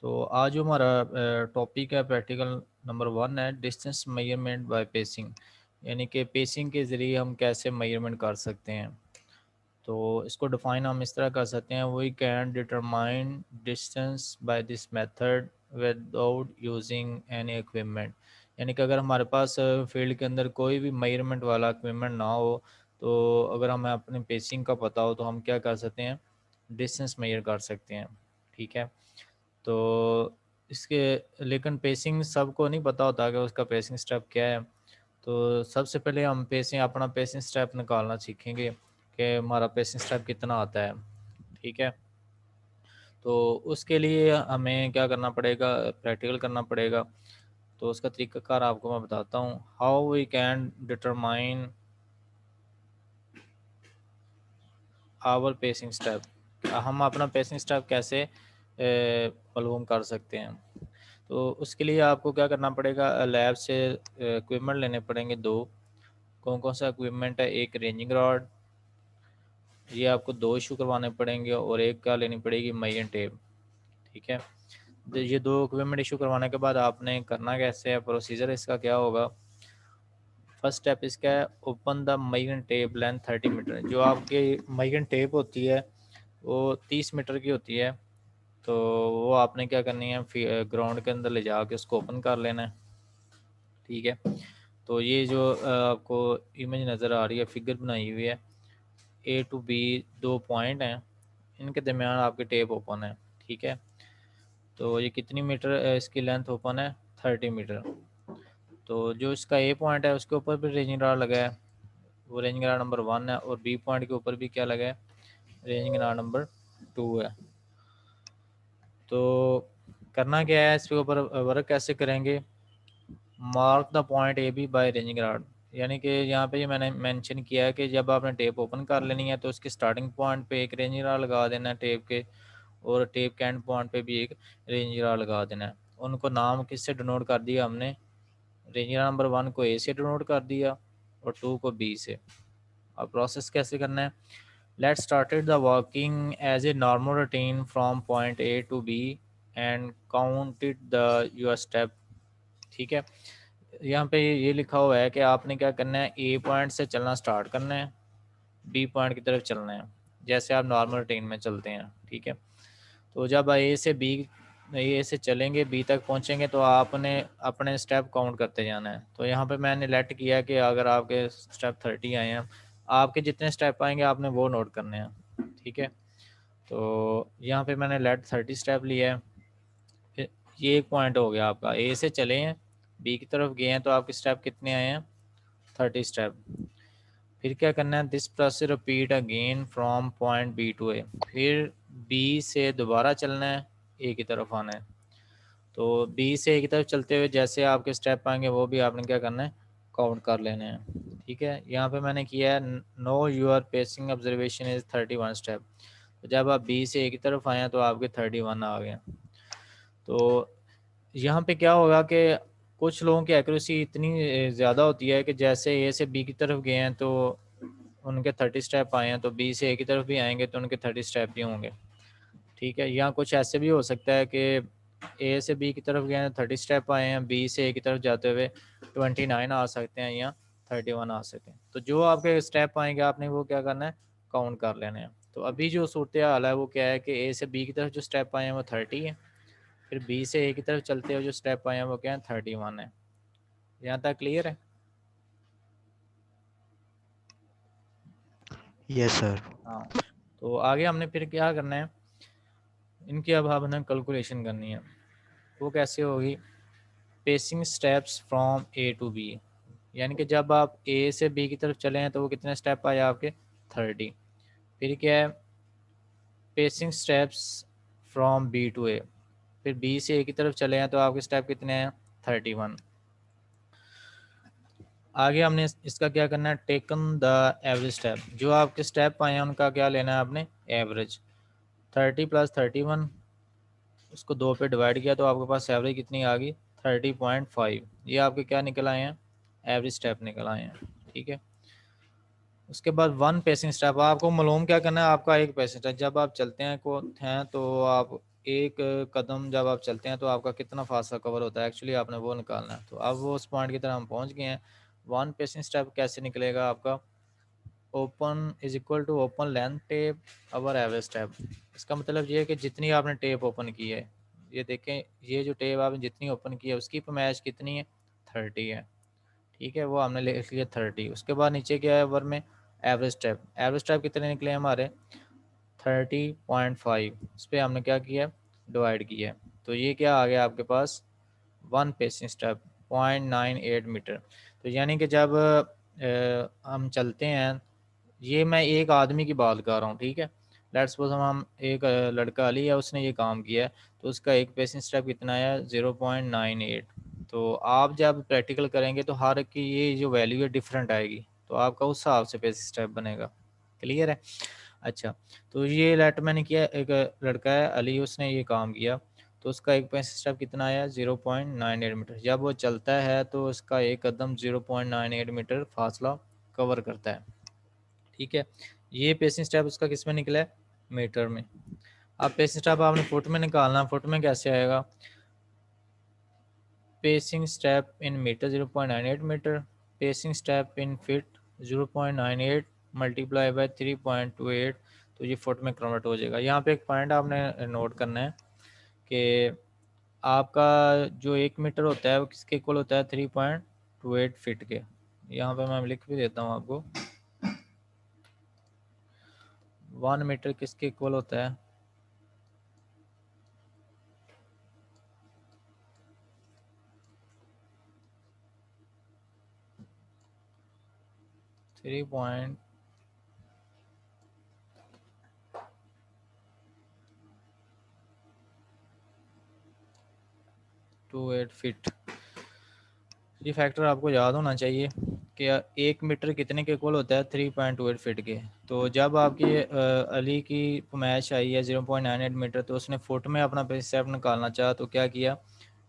तो आज जो हमारा टॉपिक है प्रैक्टिकल नंबर 1 है डिस्टेंस मेजरमेंट बाय पेसिंग, यानी कि पेसिंग के ज़रिए हम कैसे मेजरमेंट कर सकते हैं। तो इसको डिफाइन हम इस तरह कर सकते हैं, we can determine distance by this method without using any equipment. यानी कि अगर हमारे पास फील्ड के अंदर कोई भी मेजरमेंट वाला इक्विपमेंट ना हो, तो अगर हमें अपनी पेसिंग का पता हो तो हम क्या कर सकते हैं, डिस्टेंस मेजर कर सकते हैं। ठीक है। तो इसके लेकिन पेसिंग सबको नहीं पता होता कि उसका पेसिंग स्टेप क्या है। तो सबसे पहले हम अपना पेसिंग स्टेप निकालना सीखेंगे कि हमारा पेसिंग स्टेप कितना आता है। ठीक है। तो उसके लिए हमें क्या करना पड़ेगा, प्रैक्टिकल करना पड़ेगा। तो उसका तरीकाकार आपको मैं बताता हूँ, how we can determine our pacing step. हम अपना पेसिंग स्टेप कैसे मालूम कर सकते हैं। तो उसके लिए आपको क्या करना पड़ेगा, लैब से इक्विपमेंट लेने पड़ेंगे दो। कौन कौन सा इक्विपमेंट है, एक रेंजिंग रॉड, ये आपको दो इशू करवाने पड़ेंगे, और एक क्या लेनी पड़ेगी, मेजरिंग टेप। ठीक है। तो ये दो इक्विपमेंट इशू करवाने के बाद आपने करना कैसे है, प्रोसीजर इसका क्या होगा। फर्स्ट स्टेप इसका है, open the measuring tape length 30 metre. जो आपकी मेजरिंग टेप होती है वो 30 मीटर की होती है। तो वो आपने क्या करनी है, ग्राउंड के अंदर ले जाके उसको ओपन कर लेना है। ठीक है। तो ये जो आपको इमेज नज़र आ रही है, फिगर बनाई हुई है, ए टू बी दो पॉइंट हैं, इनके दरमियान आपकी टेप ओपन है। ठीक है। तो ये कितनी मीटर इसकी लेंथ ओपन है, 30 मीटर। तो जो इसका ए पॉइंट है उसके ऊपर भी रेंजिंग रॉड लगा है, वो रेंजिंग रॉड नंबर 1 है, और बी पॉइंट के ऊपर भी क्या लगा है, रेंजिंग रॉड नंबर 2 है। तो करना क्या है, इसके ऊपर वर्क कैसे करेंगे, mark the point A B by ranging rod. यानी कि यहाँ पे ये मैंने मेंशन किया है कि जब आपने टेप ओपन कर लेनी है तो उसके स्टार्टिंग पॉइंट पे एक रेंजिंग रॉड लगा देना है टेप के, और टेप के एंड पॉइंट पे भी एक रेंजिंग रॉड लगा देना है। उनको नाम किससे डिनोट कर दिया हमने, रेंजिंग रॉड नंबर 1 को ए से डिनोट कर दिया और 2 को बी से। अब प्रोसेस कैसे करना है, let's started the working as a normal routine from point A to B and counted the your step. ठीक है। यहाँ पे ये लिखा हुआ है कि आपने क्या करना है, ए पॉइंट से चलना स्टार्ट करना है, बी पॉइंट की तरफ चलना है, जैसे आप नॉर्मल रूटीन में चलते हैं। ठीक है। तो जब ए से चलेंगे बी तक पहुँचेंगे तो आपने अपने स्टेप काउंट करते जाना है। तो यहाँ पे मैंने लेट किया कि अगर आपके स्टेप 30 आए हैं, आपके जितने स्टेप आएंगे आपने वो नोट करने हैं। ठीक है। तो यहाँ पे मैंने लेट 30 स्टेप लिया है। फिर ये एक पॉइंट हो गया आपका, ए से चले हैं बी की तरफ गए हैं तो आपके स्टेप कितने आए हैं, 30 स्टेप। फिर क्या करना है, this process repeat again from point B to A. फिर बी से दोबारा चलना है, ए की तरफ आना है। तो बी से ए की तरफ चलते हुए जैसे आपके स्टेप आएंगे वो भी आपने क्या करना है, काउंट कर लेने हैं। ठीक है। यहाँ पे मैंने किया है, no your pacing observation is 31 step. तो जब आप बी से ए की तरफ आए हैं तो आपके 31 आ गए। तो यहाँ पे क्या होगा कि कुछ लोगों की एक्यूरेसी इतनी ज़्यादा होती है कि जैसे ए से बी की तरफ गए हैं तो उनके 30 स्टेप आए हैं, तो बी से ए की तरफ भी आएंगे तो उनके 30 स्टेप भी होंगे। ठीक है। यहाँ कुछ ऐसे भी हो सकता है कि ए से बी की तरफ गए हैं 30 स्टेप आए हैं, बी से ए की तरफ जाते हुए 29 आ सकते हैं या 31 आ सकते हैं। तो जो आपके स्टेप आएंगे आपने वो क्या करना है, काउंट कर लेने हैं। तो अभी जो सूरत हाल है वो क्या है कि ए से बी की तरफ जो स्टेप आए हैं वो 30 है, फिर बी से ए की तरफ चलते हुए जो स्टेप आए हैं वो क्या है, 31 है। यहाँ तक क्लियर है। Yes sir. हाँ। तो आगे हमने फिर क्या करना है, इनकी अब हमने कैलकुलेशन करनी है। वो कैसे होगी, pacing steps from A to B. यानी कि जब आप ए से बी की तरफ चले हैं तो वो कितने स्टेप आए आपके, 30। फिर क्या है, pacing steps from B to A. फिर बी से ए की तरफ चले हैं तो आपके स्टेप कितने हैं, 31। आगे हमने इसका क्या करना है, टेकन द एवरेज स्टेप। जो आपके स्टेप आए हैं उनका क्या लेना है आपने, एवरेज। 30 + 31, उसको 2 पे डिवाइड किया तो आपके पास एवरेज कितनी आ गई, 30.5। ये आपके क्या निकल आए हैं, एवरेज स्टेप निकल आए हैं। ठीक है। उसके बाद वन पेसिंग स्टेप, आपको मालूम क्या करना है, आपका एक पेसिंग स्टेप जब आप चलते हैं को हैं तो आप एक कदम जब आप चलते हैं तो आपका कितना फासला कवर होता है, एक्चुअली आपने वो निकालना है। तो अब वो उस पॉइंट की तरह हम पहुंच गए हैं। वन पेसिंग स्टेप कैसे निकलेगा आपका, open is equal to open length tape over average step. इसका मतलब ये है कि जितनी आपने टेप ओपन की है, ये देखें, ये जो टेप आपने जितनी ओपन की है उसकी पैमाइश कितनी है, 30 है। ठीक है, वो हमने लिख लिया 30। उसके बाद नीचे क्या है वर में, एवरेज स्टेप। एवरेज स्टेप कितने निकले हमारे, 30.5। इस पर हमने क्या किया, डिवाइड किया। तो ये क्या आ गया आपके पास, वन पेसिंग स्टेप 0.98 मीटर। तो यानी कि जब हम चलते हैं, ये मैं एक आदमी की बात कर रहा हूँ, ठीक है। लेट्स सपोज हम एक लड़का अली है, उसने ये काम किया है, तो उसका एक पेसिंग स्टेप कितना है, 0.98। तो आप जब प्रैक्टिकल करेंगे तो हर की ये जो वैल्यू है डिफरेंट आएगी, तो आपका उस हिसाब से पेसिंग स्टेप बनेगा। क्लियर है। अच्छा, तो ये लेट मैंने किया, एक लड़का है अली, उसने ये काम किया, तो उसका एक पेसिंग स्टेप कितना आया, 0.98 मीटर। जब वो चलता है तो उसका एक कदम 0.98 मीटर फासला कवर करता है। ठीक है, ये पेसिंग स्टेप उसका किस में निकला है, मीटर में। अब पेसिंग स्टेप आपने फुट में निकालना, फुट में कैसे आएगा, pacing step in metre 0.98 metre, pacing step in feet 0.98 multiply by 3.28, तो ये फुट में कन्वर्ट हो जाएगा। यहाँ पे एक पॉइंट आपने नोट करना है कि आपका जो 1 मीटर होता है वो किसके इक्वल होता है, 3.28 फीट के। यहाँ पे मैं लिख भी देता हूँ आपको, 1 मीटर किसके इक्वल होता है, 3.28 फीट। ये फैक्टर आपको याद होना चाहिए कि 1 मीटर कितने के इक्वल होता है, 3.28 फीट के। तो जब आपकी अली की मैच आई है 0.98 मीटर, तो उसने फुट में अपना स्टेप निकालना चाहा, तो क्या किया,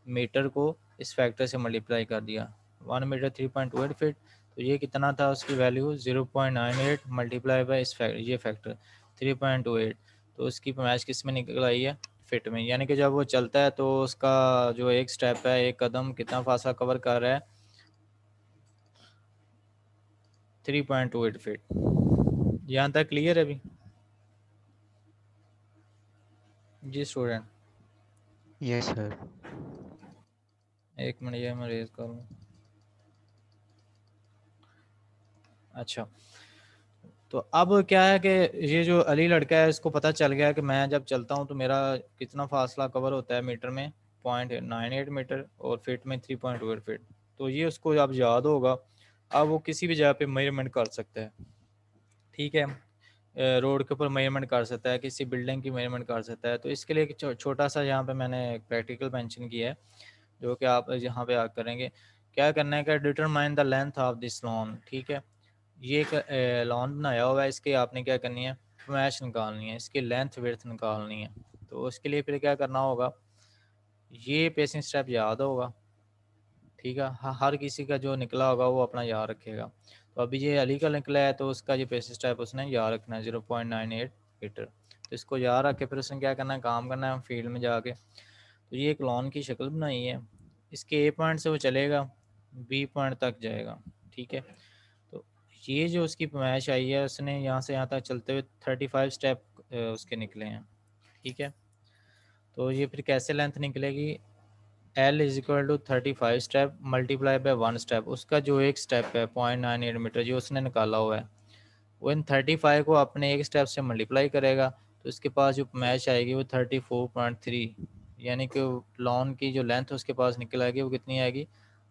मीटर को इस फैक्टर से मल्टीप्लाई कर दिया। 1 मीटर 3.28 फीट, तो ये कितना था, उसकी वैल्यू 0.98 मल्टीप्लाई बाई इस ये फैक्टर 3.28। तो उसकी मैच किस में निकल आई है, फिट में। यानी कि जब वो चलता है तो उसका जो एक स्टेप है, एक कदम कितना फासला कवर कर रहा है, 3.28 फीट। यहाँ तक क्लियर है अभी, जी स्टूडेंट। Yes sir. एक मिनट, ये मैं रेज करूँ। अच्छा, तो अब क्या है कि ये जो अली लड़का है, इसको पता चल गया कि मैं जब चलता हूँ तो मेरा कितना फासला कवर होता है मीटर में, 0.98 मीटर, और फीट में 3.8 फीट। तो ये उसको अब याद होगा, अब वो किसी भी जगह पे मेजरमेंट कर सकता है। ठीक है, रोड के ऊपर मेजरमेंट कर सकता है, किसी बिल्डिंग की मेजरमेंट कर सकता है। तो इसके लिए एक छोटा सा यहाँ पे मैंने एक प्रैक्टिकल मेंशन किया है, जो कि आप यहाँ पे आप करेंगे। क्या करना है कि determine the length of this lawn. ठीक है, ये एक लॉन बनाया हुआ है, इसके आपने क्या करनी है, मैश निकालनी है, इसकी लेंथ विड्थ निकालनी है। तो उसके लिए फिर क्या करना होगा, ये पेसिंग स्टेप याद होगा। ठीक है, हर किसी का जो निकला होगा वो अपना याद रखेगा। तो अभी ये अली का निकला है, तो उसका ये पेसिंग स्टेप उसने याद रखना है, 0.98 मीटर। तो इसको याद रख के फिर उसने क्या करना है, काम करना है फील्ड में जाके। तो ये एक लॉन की शक्ल बनाई है, इसके ए पॉइंट से वो चलेगा, बी पॉइंट तक जाएगा। ठीक है, तो ये जो उसकी पैमाइश आई है, उसने यहाँ से यहाँ तक चलते हुए 35 स्टेप उसके निकले हैं। ठीक है, तो ये फिर कैसे लेंथ निकलेगी, L is equal to 35 step multiply by 1 step. उसका जो एक स्टेप है 0.98 मीटर जो उसने निकाला हुआ है, वो इन 35 को अपने एक स्टेप से मल्टीप्लाई करेगा, तो इसके पास जो मैच आएगी वो 34.3। यानी कि लॉन की जो लेंथ उसके पास निकल आएगी वो कितनी आएगी,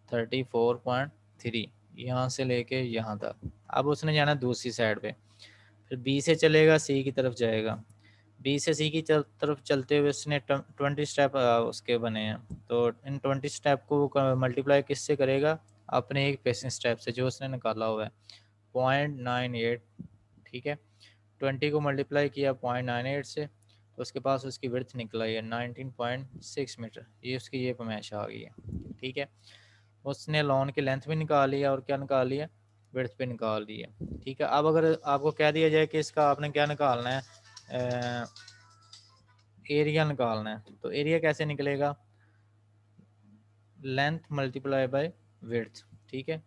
34.3, यहाँ से लेके यहाँ तक। अब उसने जाना दूसरी साइड पे, फिर बी से चलेगा, सी की तरफ जाएगा। बी से सी की तरफ चलते हुए उसने 20 स्टेप उसके बने हैं। तो इन 20 स्टेप को मल्टीप्लाई किससे करेगा, अपने एक पेसिंग स्टेप से जो उसने निकाला हुआ है, 0.98। ठीक है, 20 को मल्टीप्लाई किया 0.98 से, तो उसके पास उसकी विड्थ निकल आई है 19.6 मीटर। ये उसकी ये पैमाइश आ गई है। ठीक है, उसने लॉन की लेंथ भी निकाल लिया और क्या निकाल लिया, विड्थ भी निकाल ली है। ठीक है, अब अगर आपको कह दिया जाए कि इसका आपने क्या निकालना है, एरिया निकालना है। तो एरिया कैसे निकलेगा, लेंथ मल्टीप्लाई बाय विड्थ, ठीक है।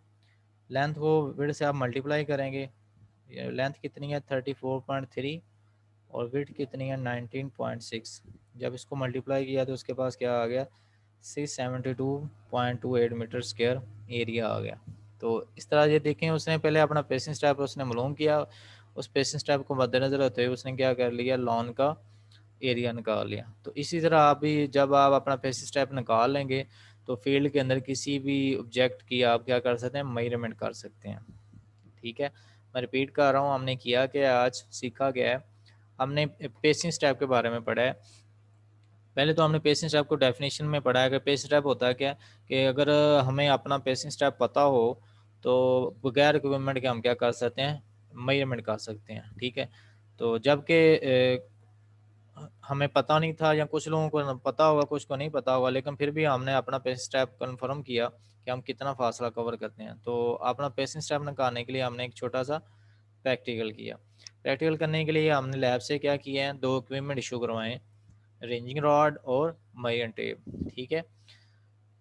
लेंथ को विड्थ से आप मल्टीप्लाई करेंगे, लेंथ कितनी है 34.3 और विड्थ कितनी है 19.6। जब इसको मल्टीप्लाई किया तो उसके पास क्या आ गया 672.28 मीटर स्क्वायर एरिया आ गया। तो इस तरह ये देखें, उसने पहले अपना पेसिंग स्टेप उसने मालूम किया, उस पेसिंग स्टेप को मद्देनजर रखते हुए उसने क्या कर लिया, लॉन का एरिया निकाल लिया। तो इसी तरह आप भी जब आप अपना पेसिंग स्टेप निकाल लेंगे तो फील्ड के अंदर किसी भी ऑब्जेक्ट की आप क्या कर सकते हैं, मेजरमेंट कर सकते हैं, ठीक है। मैं रिपीट कर रहा हूँ, हमने किया क्या, आज सीखा गया है, हमने पेसिंग स्टेप के बारे में पढ़ा है। पहले तो हमने पेसिंग स्टेप को डेफिनेशन में पढ़ा है कि पेसिंग स्टेप होता है क्या, कि अगर हमें अपना पेसिंग स्टेप पता हो तो बगैर इक्विपमेंट के हम क्या कर सकते हैं, मेजरमेंट कर सकते हैं, ठीक है। तो जबकि हमें पता नहीं था, या कुछ लोगों को पता होगा कुछ को नहीं पता होगा, लेकिन फिर भी हमने अपना पेसिंग स्टेप कन्फर्म किया कि हम कितना फासला कवर करते हैं। तो अपना पेसिंग स्टेप निकालने के लिए हमने एक छोटा सा प्रैक्टिकल किया। प्रैक्टिकल करने के लिए हमने लैब से क्या किया है, 2 इक्विपमेंट इशू करवाए, रेंजिंग रॉड और मेजरिंग टेप, ठीक है।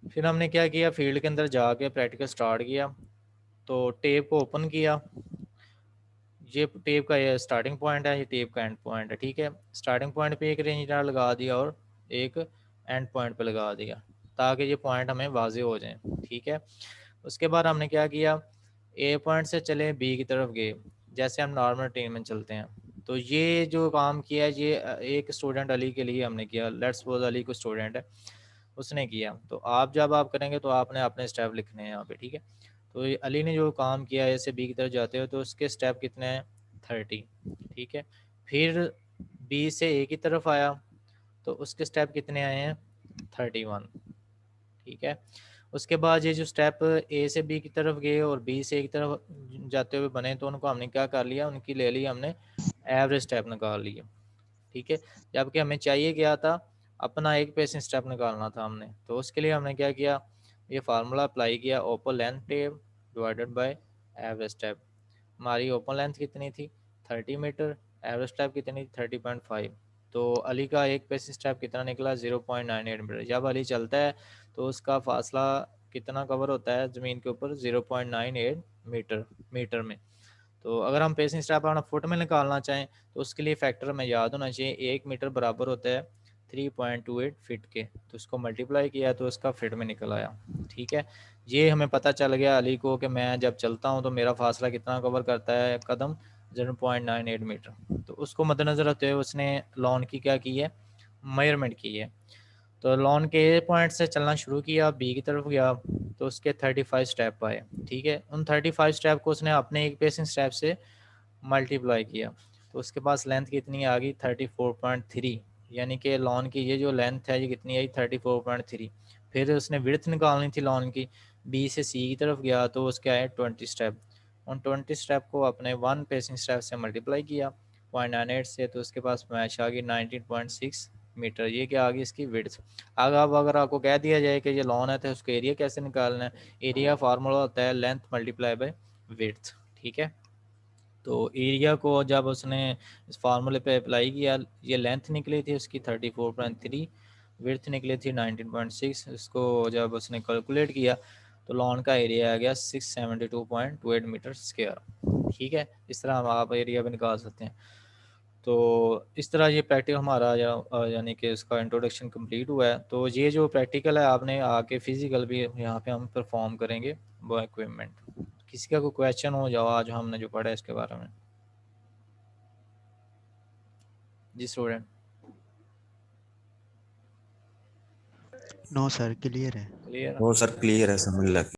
फिर हमने क्या किया, फील्ड के अंदर जाके प्रैक्टिकल स्टार्ट किया। तो टेप को ओपन किया, ये टेप का ये स्टार्टिंग पॉइंट है, ये टेप का एंड पॉइंट है, ठीक है। स्टार्टिंग पॉइंट पे एक रेंज रॉड लगा दिया और एक एंड पॉइंट पे लगा दिया, ताकि ये पॉइंट हमें वाजे हो जाएं, ठीक है। उसके बाद हमने क्या किया, ए पॉइंट से चले बी की तरफ गए, जैसे हम नॉर्मल ट्रेन में चलते हैं। तो ये जो काम किया ये एक स्टूडेंट अली के लिए हमने किया, लेट्स सपोज अली को स्टूडेंट है, उसने किया। तो आप जब आप करेंगे तो आपने अपने स्टेप लिखने हैं यहाँ पे, ठीक है। तो ये अली ने जो काम किया है, ऐसे बी की तरफ जाते हो तो उसके स्टेप कितने हैं 30, ठीक है। फिर बी से ए की तरफ आया तो उसके स्टेप कितने आए हैं 31, ठीक है। उसके बाद ये जो स्टेप ए से बी की तरफ गए और बी से ए की तरफ जाते हुए बने, तो उनको हमने क्या कर लिया, उनकी ले ली हमने एवरेज स्टेप निकाल लिए, ठीक है। जबकि हमें चाहिए क्या था, अपना एक पेसिंग स्टेप निकालना था हमने। तो उसके लिए हमने क्या किया, ये फार्मूला अप्लाई किया, open length tape divided by average step. हमारी ओपन लेंथ कितनी थी 30 मीटर, एवरेज स्टेप कितनी थी 30.5। तो अली का एक पेसिंग स्टेप कितना निकला 0.98 मीटर। जब अली चलता है तो उसका फासला कितना कवर होता है ज़मीन के ऊपर 0.98 मीटर मीटर में। तो अगर हम पेसिंग स्टेप अपना फुट में निकालना चाहें तो उसके लिए फैक्टर हमें याद होना चाहिए, 1 मीटर बराबर होता है 3.28 फिट के। तो उसको मल्टीप्लाई किया तो उसका फिट में निकल आया, ठीक है। ये हमें पता चल गया अली को कि मैं जब चलता हूँ तो मेरा फासला कितना कवर करता है कदम 0.98 मीटर। तो उसको मद्देनज़र रखते हुए उसने लॉन की क्या की है, मेजरमेंट की है। तो लॉन के ए पॉइंट से चलना शुरू किया, बी की तरफ गया तो उसके 35 स्टेप आए, ठीक है। उन 35 स्टेप को उसने अपने एक पेसिंग स्टेप से मल्टीप्लाई किया, तो उसके पास लेंथ कितनी आ गई 34.3। यानी कि लॉन की ये जो लेंथ है ये कितनी आई 34.3। फिर उसने विड्थ निकालनी थी लॉन की, बी से सी की तरफ गया तो उसके आए 20 स्टेप। उन 20 स्टेप को अपने वन पेसिंग स्टेप से मल्टीप्लाई किया 0.98 से, तो उसके पास मैच आ गई 19.6 मीटर। ये क्या आ गई इसकी विड्थ। अब अगर आपको कह दिया जाए कि ये लॉन है तो उसका एरिया कैसे निकालना है, एरिया फार्मूला होता है लेंथ मल्टीप्लाई बाय विड्थ, ठीक है। तो एरिया को जब उसने इस फार्मूले पे अप्लाई किया, ये लेंथ निकली थी उसकी 34.3, विड्थ निकली थी 19.6। इसको जब उसने कैलकुलेट किया तो लॉन का एरिया आ गया 672.28 मीटर स्क्वायर, ठीक है। इस तरह हम आप एरिया भी निकाल सकते हैं। तो इस तरह ये प्रैक्टिकल हमारा यानी कि इसका इंट्रोडक्शन कंप्लीट हुआ है। तो ये जो प्रैक्टिकल है आपने आके फिजिकल भी यहाँ पे हम परफॉर्म करेंगे वो इक्विपमेंट। किसी का कोई क्वेश्चन हो जाओ आज हमने जो पढ़ा है इसके बारे में, जी स्टूडेंट। नो सर, क्लियर है। क्लियर। वो सर क्लियर है, समझ लग